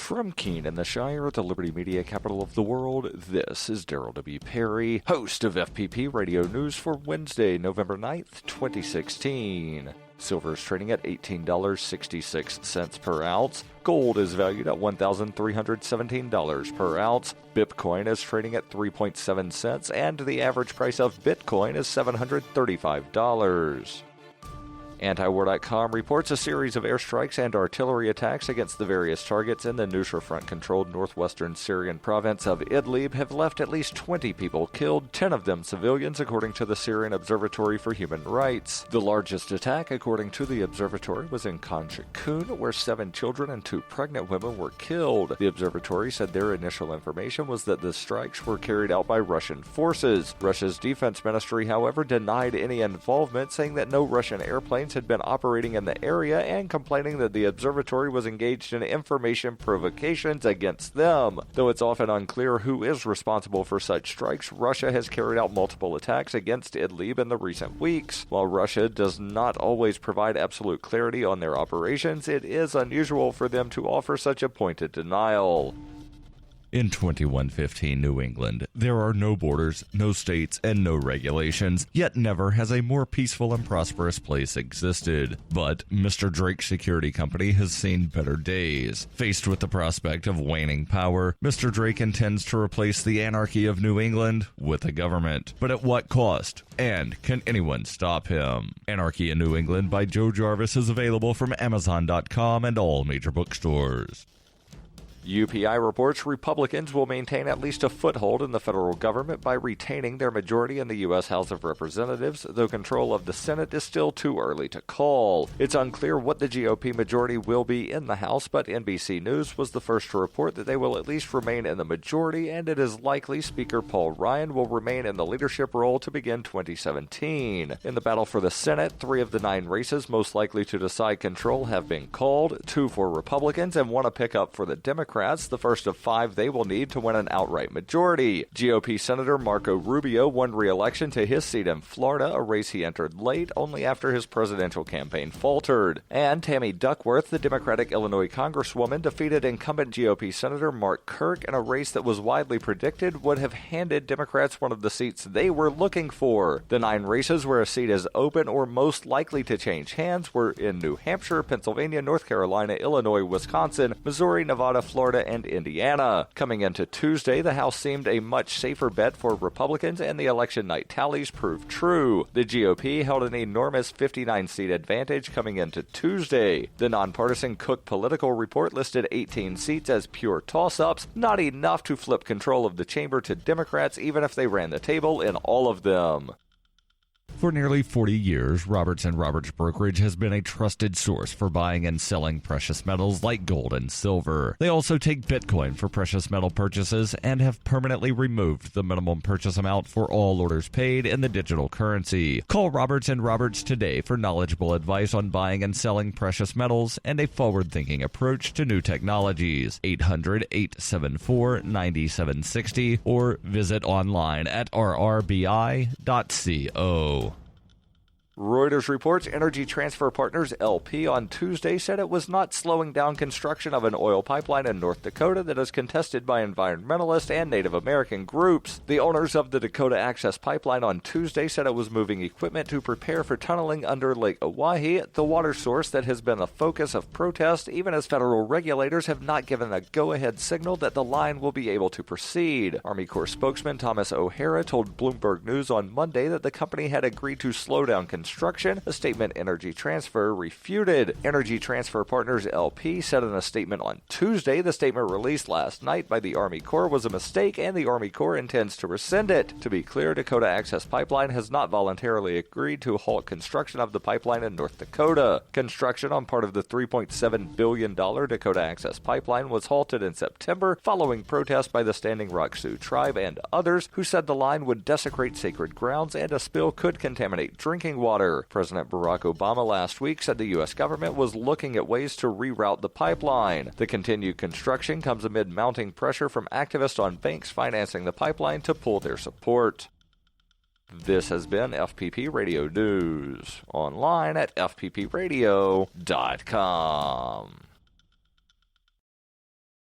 From Keene in the Shire, the Liberty Media capital of the world, this is Daryl W. Perry, host of FPP Radio News for Wednesday, November 9th, 2016. Silver is trading at $18.66 per ounce. Gold is valued at $1,317 per ounce. Bitcoin is trading at 3.7 cents, and the average price of Bitcoin is $735. Antiwar.com reports a series of airstrikes and artillery attacks against the various targets in the Nusra Front-controlled northwestern Syrian province of Idlib have left at least 20 people killed, 10 of them civilians, according to the Syrian Observatory for Human Rights. The largest attack, according to the observatory, was in Khan Shaykhun, where 7 children and 2 pregnant women were killed. The observatory said their initial information was that the strikes were carried out by Russian forces. Russia's defense ministry, however, denied any involvement, saying that no Russian airplanes had been operating in the area and complaining that the observatory was engaged in information provocations against them. Though it's often unclear who is responsible for such strikes, Russia has carried out multiple attacks against Idlib in the recent weeks. While Russia does not always provide absolute clarity on their operations, it is unusual for them to offer such a pointed denial. In 2115 New England, there are no borders, no states, and no regulations, yet never has a more peaceful and prosperous place existed. But Mr. Drake's security company has seen better days. Faced with the prospect of waning power, Mr. Drake intends to replace the anarchy of New England with a government. But at what cost? And can anyone stop him? Anarchy in New England by Joe Jarvis is available from Amazon.com and all major bookstores. UPI reports Republicans will maintain at least a foothold in the federal government by retaining their majority in the U.S. House of Representatives, though control of the Senate is still too early to call. It's unclear what the GOP majority will be in the House, but NBC News was the first to report that they will at least remain in the majority, and it is likely Speaker Paul Ryan will remain in the leadership role to begin 2017. In the battle for the Senate, 3 of the 9 races most likely to decide control have been called, 2 for Republicans and 1 a pickup for the Democrats, the first of 5 they will need to win an outright majority. GOP Senator Marco Rubio won re-election to his seat in Florida, a race he entered late, only after his presidential campaign faltered. And Tammy Duckworth, the Democratic Illinois Congresswoman, defeated incumbent GOP Senator Mark Kirk in a race that was widely predicted would have handed Democrats one of the seats they were looking for. The 9 races where a seat is open or most likely to change hands were in New Hampshire, Pennsylvania, North Carolina, Illinois, Wisconsin, Missouri, Nevada, Florida, and Indiana. Coming into Tuesday, the House seemed a much safer bet for Republicans, and the election night tallies proved true. The GOP held an enormous 59-seat advantage coming into Tuesday. The nonpartisan Cook Political Report listed 18 seats as pure toss-ups, not enough to flip control of the chamber to Democrats even if they ran the table in all of them. For nearly 40 years, Roberts & Roberts Brokerage has been a trusted source for buying and selling precious metals like gold and silver. They also take Bitcoin for precious metal purchases and have permanently removed the minimum purchase amount for all orders paid in the digital currency. Call Roberts & Roberts today for knowledgeable advice on buying and selling precious metals and a forward-thinking approach to new technologies. 800-874-9760 or visit online at rrbi.co. Reuters reports Energy Transfer Partners LP on Tuesday said it was not slowing down construction of an oil pipeline in North Dakota that is contested by environmentalist and Native American groups. The owners of the Dakota Access Pipeline on Tuesday said it was moving equipment to prepare for tunneling under Lake Oahe, the water source that has been the focus of protest, even as federal regulators have not given a go-ahead signal that the line will be able to proceed. Army Corps spokesman Thomas O'Hara told Bloomberg News on Monday that the company had agreed to slow down construction, a statement Energy Transfer refuted. Energy Transfer Partners LP said in a statement on Tuesday the statement released last night by the Army Corps was a mistake and the Army Corps intends to rescind it. To be clear, Dakota Access Pipeline has not voluntarily agreed to halt construction of the pipeline in North Dakota. Construction on part of the $3.7 billion Dakota Access Pipeline was halted in September following protests by the Standing Rock Sioux tribe and others who said the line would desecrate sacred grounds and a spill could contaminate drinking water. President Barack Obama last week said the U.S. government was looking at ways to reroute the pipeline. The continued construction comes amid mounting pressure from activists on banks financing the pipeline to pull their support. This has been FPP Radio News, online at fppradio.com.